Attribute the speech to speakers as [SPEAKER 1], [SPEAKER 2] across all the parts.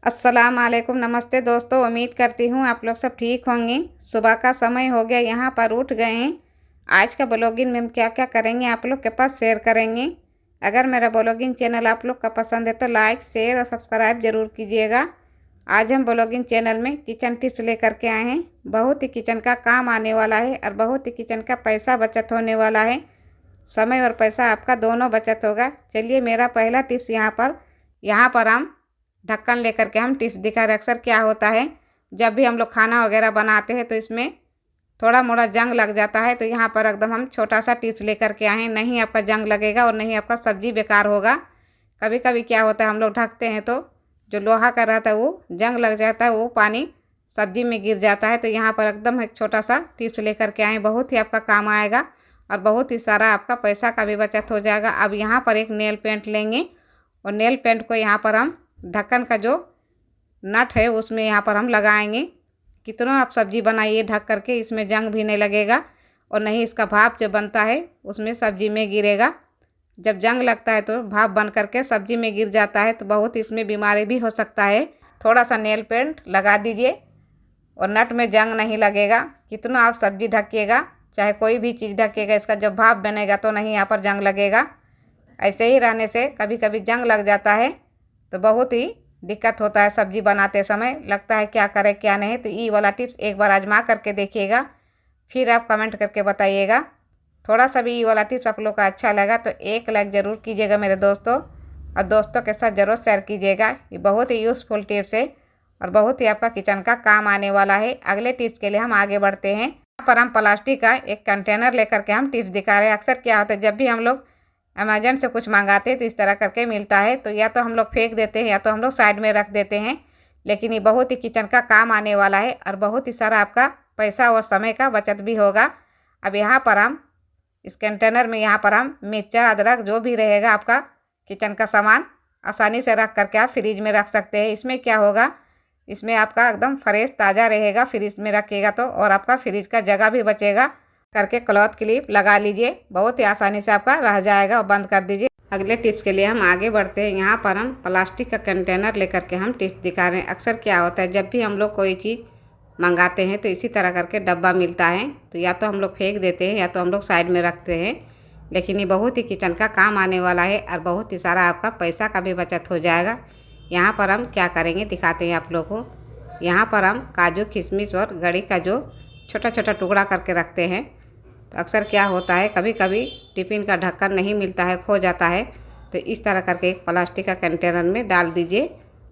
[SPEAKER 1] अस्सलाम वालेकुम, नमस्ते दोस्तों। उम्मीद करती हूँ आप लोग सब ठीक होंगे। सुबह का समय हो गया, यहाँ पर उठ गए हैं। आज का ब्लॉगिंग में हम क्या क्या करेंगे आप लोग के पास शेयर करेंगे। अगर मेरा ब्लॉगिंग चैनल आप लोग का पसंद है तो लाइक शेयर और सब्सक्राइब ज़रूर कीजिएगा। आज हम ब्लॉगिंग चैनल में किचन टिप्स लेकर के आए हैं। बहुत ही किचन का काम आने वाला है और बहुत ही किचन का पैसा बचत होने वाला है। समय और पैसा आपका दोनों बचत होगा। चलिए, मेरा पहला टिप्स यहाँ पर हम ढक्कन लेकर के हम टिप्स दिखा रहे। अक्सर क्या होता है, जब भी हम लोग खाना वगैरह बनाते हैं तो इसमें थोड़ा मोड़ा जंग लग जाता है। तो यहाँ पर एकदम हम छोटा सा टिप्स लेकर के आए हैं। नहीं आपका जंग लगेगा और नहीं आपका सब्जी बेकार होगा। कभी कभी क्या होता है, हम लोग ढकते हैं तो जो लोहा का रहता है वो जंग लग जाता है, वो पानी सब्जी में गिर जाता है। तो यहाँ पर एकदम एक छोटा सा टिप्स लेकर के आए, बहुत ही आपका काम आएगा और बहुत ही सारा आपका पैसा का भी बचत हो जाएगा। अब यहाँ पर एक नेल पेंट लेंगे और नेल पेंट को यहाँ पर हम ढक्कन का जो नट है उसमें यहाँ पर हम लगाएंगे। कितना आप सब्जी बनाइए ढक करके, इसमें जंग भी नहीं लगेगा और नहीं इसका भाप जो बनता है उसमें सब्जी में गिरेगा। जब जंग लगता है तो भाप बन करके सब्जी में गिर जाता है, तो बहुत इसमें बीमारी भी हो सकता है। थोड़ा सा नेल पेंट लगा दीजिए और नट में जंग नहीं लगेगा। कितना आप सब्जी ढकिएगा, चाहे कोई भी चीज़ ढकिएगा, इसका जब भाप बनेगा तो नहीं यहाँ पर जंग लगेगा। ऐसे ही रहने से कभी कभी जंग लग जाता है तो बहुत ही दिक्कत होता है सब्जी बनाते समय, लगता है क्या करें क्या नहीं। तो ये वाला टिप्स एक बार आजमा करके देखिएगा, फिर आप कमेंट करके बताइएगा। थोड़ा सा भी ये वाला टिप्स आप लोग का अच्छा लगा तो एक लाइक ज़रूर कीजिएगा मेरे दोस्तों, और दोस्तों के साथ ज़रूर शेयर कीजिएगा। ये बहुत ही यूज़फुल टिप्स है और बहुत ही आपका किचन का काम आने वाला है। अगले टिप्स के लिए हम आगे बढ़ते हैं। यहाँ पर हम प्लास्टिक का एक कंटेनर लेकर के हम टिप्स दिखा रहे हैं। अक्सर क्या होता है, जब भी हम लोग अमेजन से कुछ मंगाते हैं तो इस तरह करके मिलता है, तो या तो हम लोग फेंक देते हैं या तो हम लोग साइड में रख देते हैं। लेकिन ये बहुत ही किचन का काम आने वाला है और बहुत ही सारा आपका पैसा और समय का बचत भी होगा। अब यहाँ पर हम इस कंटेनर में यहाँ पर हम मिर्चा अदरक जो भी रहेगा आपका किचन का सामान आसानी से रख करके आप फ्रिज में रख सकते हैं। इसमें क्या होगा, इसमें आपका एकदम फ्रेश ताज़ा रहेगा फ्रिज में रखिएगा तो, और आपका फ्रिज का जगह भी बचेगा। करके क्लॉथ क्लिप लगा लीजिए, बहुत ही आसानी से आपका रह जाएगा और बंद कर दीजिए। अगले टिप्स के लिए हम आगे बढ़ते हैं। यहाँ पर हम प्लास्टिक का कंटेनर लेकर के हम टिप्स दिखा रहे हैं। अक्सर क्या होता है, जब भी हम लोग कोई चीज़ मंगाते हैं तो इसी तरह करके डब्बा मिलता है, तो या तो हम लोग फेंक देते हैं या तो हम लोग साइड में रखते हैं। लेकिन ये बहुत ही किचन का काम आने वाला है और बहुत ही सारा आपका पैसा का भी बचत हो जाएगा। यहाँ पर हम क्या करेंगे दिखाते हैं आप लोग को। यहाँ पर हम काजू किशमिश और गड़ी का जो छोटा छोटा टुकड़ा करके रखते हैं। तो अक्सर क्या होता है, कभी कभी टिफ़िन का ढक्कन नहीं मिलता है, खो जाता है, तो इस तरह करके एक प्लास्टिक का कंटेनर में डाल दीजिए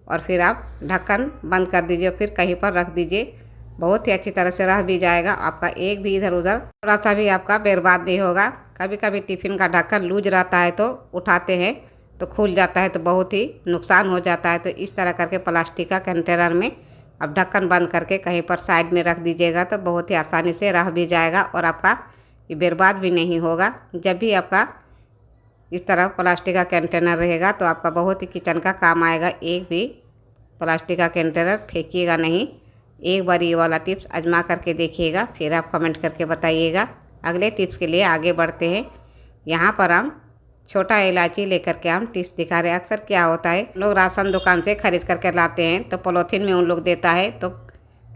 [SPEAKER 1] और फिर आप ढक्कन बंद कर दीजिए, फिर कहीं पर रख दीजिए। बहुत ही अच्छी तरह से रह भी जाएगा, आपका एक भी इधर उधर थोड़ा सा भी आपका बर्बाद नहीं होगा। कभी कभी टिफ़िन का ढक्कन लूज रहता है तो उठाते हैं तो खुल जाता है, तो बहुत ही नुकसान हो जाता है। तो इस तरह करके प्लास्टिक का कंटेनर में अब ढक्कन बंद करके कहीं पर साइड में रख दीजिएगा तो बहुत ही आसानी से रह भी जाएगा और आपका ये बर्बाद भी नहीं होगा। जब भी आपका इस तरह प्लास्टिक का कंटेनर रहेगा तो आपका बहुत ही किचन का काम आएगा। एक भी प्लास्टिक का कंटेनर फेंकिएगा नहीं। एक बार ये वाला टिप्स आजमा करके देखिएगा, फिर आप कमेंट करके बताइएगा। अगले टिप्स के लिए आगे बढ़ते हैं। यहाँ पर हम छोटा इलायची लेकर के हम टिप्स दिखा रहे हैं। अक्सर क्या होता है, लोग राशन दुकान से खरीद करके लाते हैं तो पॉलीथीन में उन लोग देता है, तो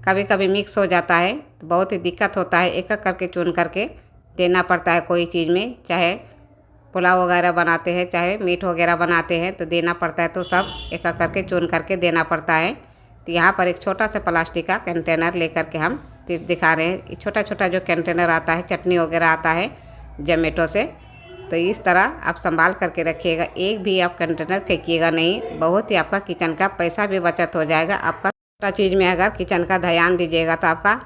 [SPEAKER 1] कभी कभी मिक्स हो जाता है, तो बहुत ही दिक्कत होता है। एक एक करके चुन करके देना पड़ता है कोई चीज़ में, चाहे पुलाव वगैरह बनाते हैं चाहे मीट वगैरह बनाते हैं तो देना पड़ता है, तो सब एक एक करके चुन करके देना पड़ता है। तो यहाँ पर एक छोटा सा प्लास्टिक का कंटेनर लेकर के हम टिप्स दिखा रहे हैं। छोटा छोटा जो कंटेनर आता है, चटनी वगैरह आता है जोमेटो से, तो इस तरह आप संभाल करके रखिएगा। एक भी आप कंटेनर फेंकिएगा नहीं, बहुत ही आपका किचन का पैसा भी बचत हो जाएगा। आपका छोटा चीज़ में अगर किचन का ध्यान दीजिएगा तो आपका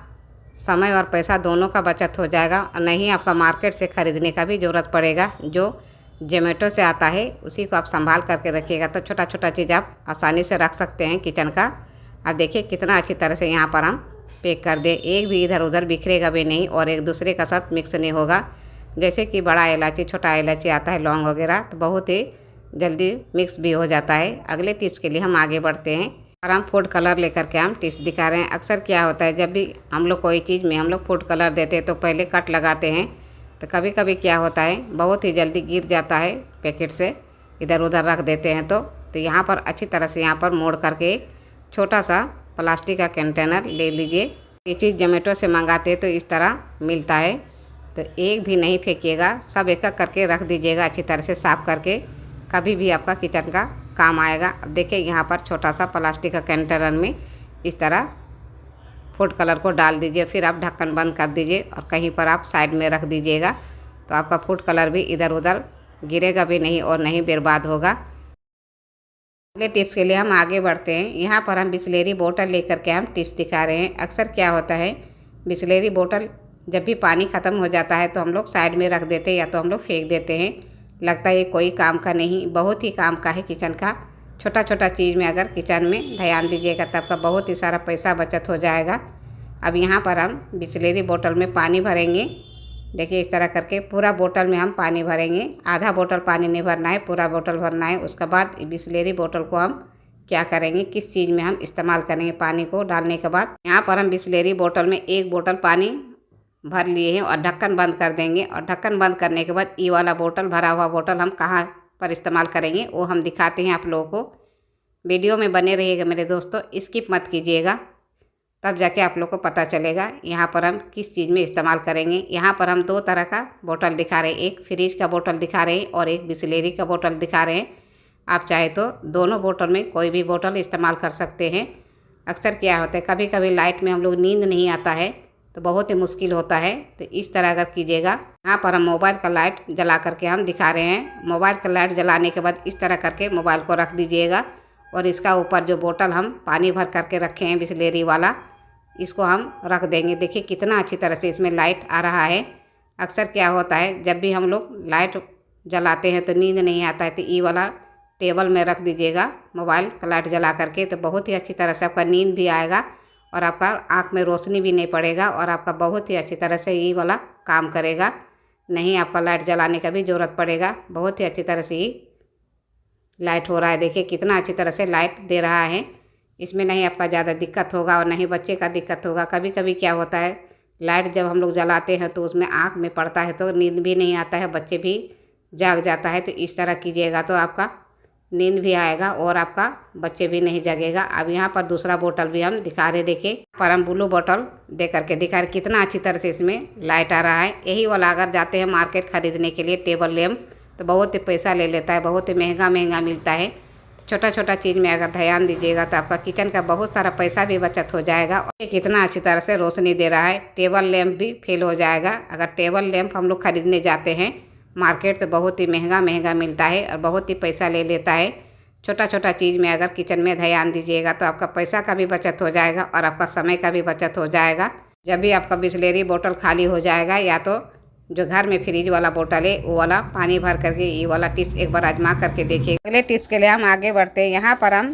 [SPEAKER 1] समय और पैसा दोनों का बचत हो जाएगा और नहीं आपका मार्केट से ख़रीदने का भी ज़रूरत पड़ेगा। जो जोमेटो से आता है उसी को आप संभाल करके रखिएगा तो छोटा छोटा चीज़ आप आसानी से रख सकते हैं किचन का। आप देखिए कितना अच्छी तरह से यहाँ पर हम पैक कर दें, एक भी इधर उधर बिखरेगा भी नहीं और एक दूसरे का साथ मिक्स नहीं होगा। जैसे कि बड़ा इलायची छोटा इलायची आता है, लौंग वगैरह, तो बहुत ही जल्दी मिक्स भी हो जाता है। अगले टिप्स के लिए हम आगे बढ़ते हैं और हम फूड कलर लेकर के हम टिप्स दिखा रहे हैं। अक्सर क्या होता है, जब भी हम लोग कोई चीज़ में हम लोग फूड कलर देते हैं तो पहले कट लगाते हैं, तो कभी कभी क्या होता है बहुत ही जल्दी गिर जाता है पैकेट से, इधर उधर रख देते हैं तो यहाँ पर अच्छी तरह से यहाँ पर मोड़ करके छोटा सा प्लास्टिक का कंटेनर ले लीजिए। ये चीज़ जोमेटो से मंगाते तो इस तरह मिलता है, तो एक भी नहीं फेंकिएगा, सब एक एक करके रख दीजिएगा अच्छी तरह से साफ़ करके, कभी भी आपका किचन का काम आएगा। अब देखिए यहाँ पर छोटा सा प्लास्टिक का कंटेनर में इस तरह फूड कलर को डाल दीजिए, फिर आप ढक्कन बंद कर दीजिए और कहीं पर आप साइड में रख दीजिएगा, तो आपका फूड कलर भी इधर उधर गिरेगा भी नहीं और नहीं बर्बाद होगा। अगले टिप्स के लिए हम आगे बढ़ते हैं। यहाँ पर हम बिसलेरी बोतल लेकर के हम टिप्स दिखा रहे हैं। अक्सर क्या होता है, बिसलेरी बोतल जब भी पानी ख़त्म हो जाता है तो हम लोग साइड में रख देते हैं या तो हम लोग फेंक देते हैं। लगता है ये कोई काम का नहीं, बहुत ही काम का है किचन का। छोटा छोटा चीज़ में अगर किचन में ध्यान दीजिएगा तब का बहुत ही सारा पैसा बचत हो जाएगा। अब यहाँ पर हम बिसलेरी बोतल में पानी भरेंगे। देखिए इस तरह करके पूरा बोतल में हम पानी भरेंगे, आधा बोतल पानी नहीं भरना है, पूरा बोतल भरना है। उसके बाद बिसलेरी बोतल को हम क्या करेंगे, किस चीज़ में हम इस्तेमाल करेंगे पानी को डालने के बाद। यहाँ पर हम बिसलेरी बोतल में एक बोतल पानी भर लिए हैं और ढक्कन बंद कर देंगे। और ढक्कन बंद करने के बाद ये वाला बोतल, भरा हुआ बोतल, हम कहाँ पर इस्तेमाल करेंगे वो हम दिखाते हैं आप लोगों को। वीडियो में बने रहिएगा मेरे दोस्तों, स्किप मत कीजिएगा, तब जाके आप लोग को पता चलेगा यहाँ पर हम किस चीज़ में इस्तेमाल करेंगे। यहाँ पर हम दो तरह का बोतल दिखा रहे हैं, एक फ्रिज का बोतल दिखा रहे हैं और एक बिसलेरी का बोतल दिखा रहे हैं। आप चाहे तो दोनों बोतल में कोई भी बोतल इस्तेमाल कर सकते हैं। अक्सर क्या होता है, कभी कभी लाइट में हम लोग नींद नहीं आता है तो बहुत ही मुश्किल होता है, तो इस तरह अगर कीजिएगा। यहाँ पर हम मोबाइल का लाइट जला करके हम दिखा रहे हैं। मोबाइल का लाइट जलाने के बाद इस तरह करके मोबाइल को रख दीजिएगा और इसका ऊपर जो बोतल हम पानी भर करके रखे हैं बिसलेरी वाला, इसको हम रख देंगे। देखिए कितना अच्छी तरह से इसमें लाइट आ रहा है। अक्सर क्या होता है, जब भी हम लोग लाइट जलाते हैं तो नींद नहीं आता है, तो ये वाला टेबल में रख दीजिएगा मोबाइल का लाइट जला करके, तो बहुत ही अच्छी तरह से आपका नींद भी आएगा और आपका आँख में रोशनी भी नहीं पड़ेगा और आपका बहुत ही अच्छी तरह से ये वाला काम करेगा। नहीं आपका लाइट जलाने का भी ज़रूरत पड़ेगा। बहुत ही अच्छी तरह से ये लाइट हो रहा है। देखिए कितना अच्छी तरह से लाइट दे रहा है। इसमें नहीं आपका ज़्यादा दिक्कत होगा और नहीं बच्चे का दिक्कत होगा। कभी कभी क्या होता है, लाइट जब हम लोग जलाते हैं तो उसमें आँख में पड़ता है तो नींद भी नहीं आता है, बच्चे भी जाग जाता है। तो इस तरह कीजिएगा तो आपका नींद भी आएगा और आपका बच्चे भी नहीं जगेगा। अब यहाँ पर दूसरा बोतल भी हम दिखा रहे, देखिए पर हम ब्लू बोतल दे करके दिखा रहे, कितना अच्छी तरह से इसमें लाइट आ रहा है। यही वाला अगर जाते हैं मार्केट ख़रीदने के लिए टेबल लैम्प तो बहुत ही पैसा ले लेता है, बहुत ही महंगा महंगा मिलता है। छोटा छोटा चीज़ में अगर ध्यान दीजिएगा तो आपका किचन का बहुत सारा पैसा भी बचत हो जाएगा। और ये कितना अच्छी तरह से रोशनी दे रहा है। टेबल लैम्प भी फेल हो जाएगा। अगर टेबल लैम्प हम लोग खरीदने जाते हैं मार्केट तो बहुत ही महंगा महंगा मिलता है और बहुत ही पैसा ले लेता है। छोटा छोटा चीज़ में अगर किचन में ध्यान दीजिएगा तो आपका पैसा का भी बचत हो जाएगा और आपका समय का भी बचत हो जाएगा। जब भी आपका बिसलेरी बोतल खाली हो जाएगा या तो जो घर में फ्रिज वाला बोतल है वो वाला पानी भर करके ये वाला टिप्स एक बार आजमा करके देखिए। अगले टिप्स के लिए हम आगे बढ़ते हैं। यहाँ पर हम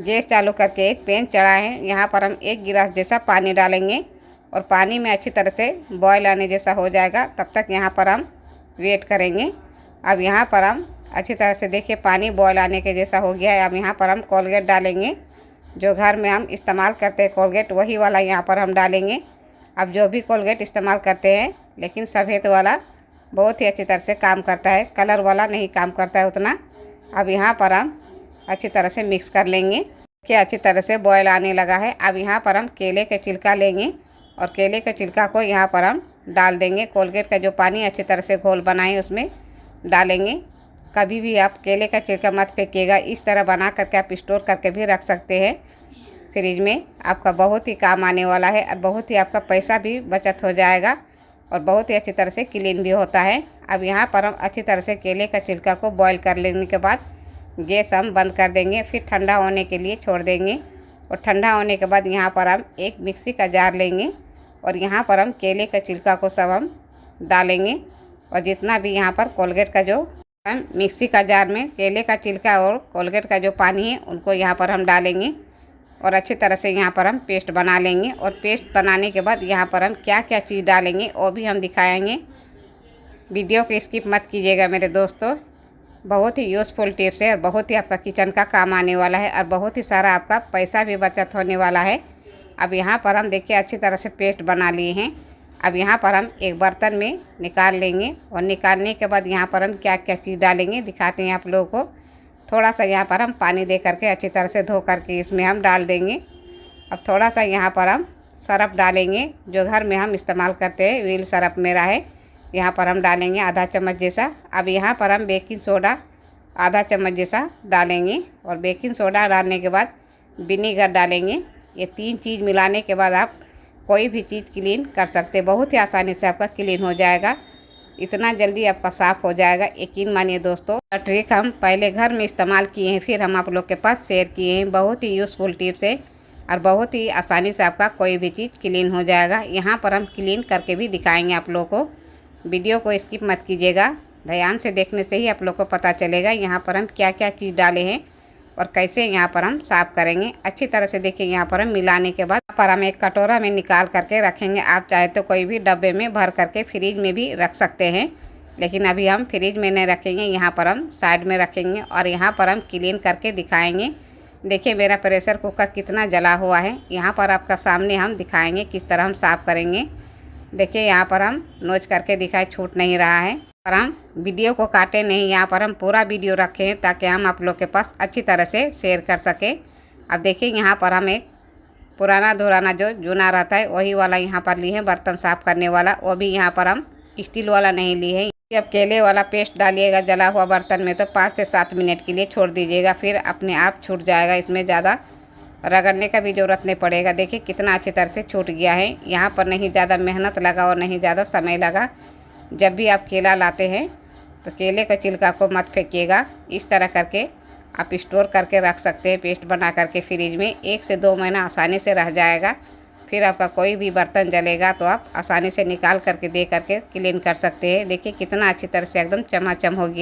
[SPEAKER 1] गैस चालू करके एक पैन चढ़ाए हैं। यहाँ पर हम 1 गिलास जैसा पानी डालेंगे और पानी में अच्छी तरह से बॉयल आने जैसा हो जाएगा, तब तक यहाँ पर हम वेट करेंगे। अब यहाँ पर हम अच्छी तरह से देखिए पानी बॉयल आने के जैसा हो गया है। अब यहाँ पर हम कोलगेट डालेंगे, जो घर में हम इस्तेमाल करते हैं कोलगेट वही वाला यहाँ पर हम डालेंगे। अब जो भी कोलगेट इस्तेमाल करते हैं लेकिन सफ़ेद वाला बहुत ही अच्छी तरह से काम करता है, कलर वाला नहीं काम करता है उतना। अब यहाँ पर हम अच्छी तरह से मिक्स कर लेंगे कि अच्छी तरह से बॉयल आने लगा है। अब यहाँ पर हम केले का छिलका लेंगे और केले के छिलका को यहाँ पर हम डाल देंगे। कोलगेट का जो पानी अच्छी तरह से घोल बनाए उसमें डालेंगे। कभी भी आप केले का छिलका मत फेंकिएगा, इस तरह बना करके आप स्टोर करके भी रख सकते हैं फ्रिज में। आपका बहुत ही काम आने वाला है और बहुत ही आपका पैसा भी बचत हो जाएगा और बहुत ही अच्छी तरह से क्लीन भी होता है। अब यहाँ पर हम अच्छी तरह से केले का छिलका को बॉईल कर लेने के बाद गैस हम बंद कर देंगे, फिर ठंडा होने के लिए छोड़ देंगे। और ठंडा होने के बाद यहाँ पर हम एक मिक्सी का जार लेंगे और यहाँ पर हम केले का छिलका को सब हम डालेंगे और जितना भी यहाँ पर कोलगेट का जो हम मिक्सी का जार में केले का छिलका और कोलगेट का जो पानी है उनको यहाँ पर हम डालेंगे और अच्छी तरह से यहाँ पर हम पेस्ट बना लेंगे। और पेस्ट बनाने के बाद यहाँ पर हम क्या क्या चीज़ डालेंगे वो भी हम दिखाएंगे। वीडियो को स्किप मत कीजिएगा मेरे दोस्तों, बहुत ही यूज़फुल टिप्स है और बहुत ही आपका किचन का काम आने वाला है और बहुत ही सारा आपका पैसा भी बचत होने वाला है। अब यहाँ पर हम देखिए अच्छी तरह से पेस्ट बना लिए हैं। अब यहाँ पर हम एक बर्तन में निकाल लेंगे और निकालने के बाद यहाँ पर हम क्या क्या चीज़ डालेंगे दिखाते हैं आप लोगों को। थोड़ा सा यहाँ पर हम पानी दे करके अच्छी तरह से धो करके इसमें हम डाल देंगे। अब थोड़ा सा यहाँ पर हम सरफ डालेंगे, जो घर में हम इस्तेमाल करते हैं व्हील सरफ मेरा है, यहाँ पर हम डालेंगे आधा चम्मच जैसा। अब यहाँ पर हम बेकिंग सोडा आधा चम्मच जैसा डालेंगे और बेकिंग सोडा डालने के बाद विनीगर डालेंगे। ये 3 चीज़ मिलाने के बाद आप कोई भी चीज़ क्लीन कर सकते हैं, बहुत ही आसानी से आपका क्लीन हो जाएगा, इतना जल्दी आपका साफ़ हो जाएगा, यकीन मानिए दोस्तों। ट्रिक हम पहले घर में इस्तेमाल किए हैं, फिर हम आप लोग के पास शेयर किए हैं। बहुत ही यूज़फुल टिप्स है और बहुत ही आसानी से आपका कोई भी चीज़ क्लीन हो जाएगा। यहाँ पर हम क्लीन करके भी दिखाएंगे आप लोग को, वीडियो को स्किप मत कीजिएगा, ध्यान से देखने से ही आप लोग को पता चलेगा यहाँ पर हम क्या क्या चीज़ डाले हैं और कैसे यहाँ पर हम साफ़ करेंगे। अच्छी तरह से देखिए, यहाँ पर हम मिलाने के बाद पर हम एक कटोरा में निकाल करके रखेंगे। आप चाहे तो कोई भी डब्बे में भर करके फ्रिज में भी रख सकते हैं, लेकिन अभी हम फ्रिज में नहीं रखेंगे, यहाँ पर हम साइड में रखेंगे और यहाँ पर हम क्लीन करके दिखाएंगे। देखिए मेरा प्रेशर कुकर कितना जला हुआ है, यहाँ पर आपका सामने हम दिखाएंगे किस तरह हम साफ़ करेंगे। देखिए यहाँ पर हम नोच करके दिखाए, छूट नहीं रहा है, पर हम वीडियो को काटे नहीं, यहाँ पर हम पूरा वीडियो रखे हैं ताकि हम आप लोग के पास अच्छी तरह से शेयर कर सकें। अब देखिए यहाँ पर हम एक पुराना धुराना जो जूना रहता है वही वाला यहाँ पर लिए हैं, बर्तन साफ़ करने वाला, वो भी यहाँ पर हम स्टील वाला नहीं लिए हैं। अब केले वाला पेस्ट डालिएगा जला हुआ बर्तन में तो 5 से 7 मिनट के लिए छोड़ दीजिएगा, फिर अपने आप छूट जाएगा, इसमें ज़्यादा रगड़ने का भी ज़रूरत नहीं पड़ेगा। देखिए कितना अच्छी तरह से छूट गया है, यहाँ पर नहीं ज़्यादा मेहनत लगा और नहीं ज़्यादा समय लगा। जब भी आप केला लाते हैं तो केले का छिलका को मत फेंकिएगा, इस तरह करके आप स्टोर करके रख सकते हैं पेस्ट बना करके फ्रिज में, 1 से 2 महीना आसानी से रह जाएगा। फिर आपका कोई भी बर्तन जलेगा तो आप आसानी से निकाल करके दे करके क्लीन कर सकते हैं। देखिए कितना अच्छी तरह से एकदम चमाचम हो गया।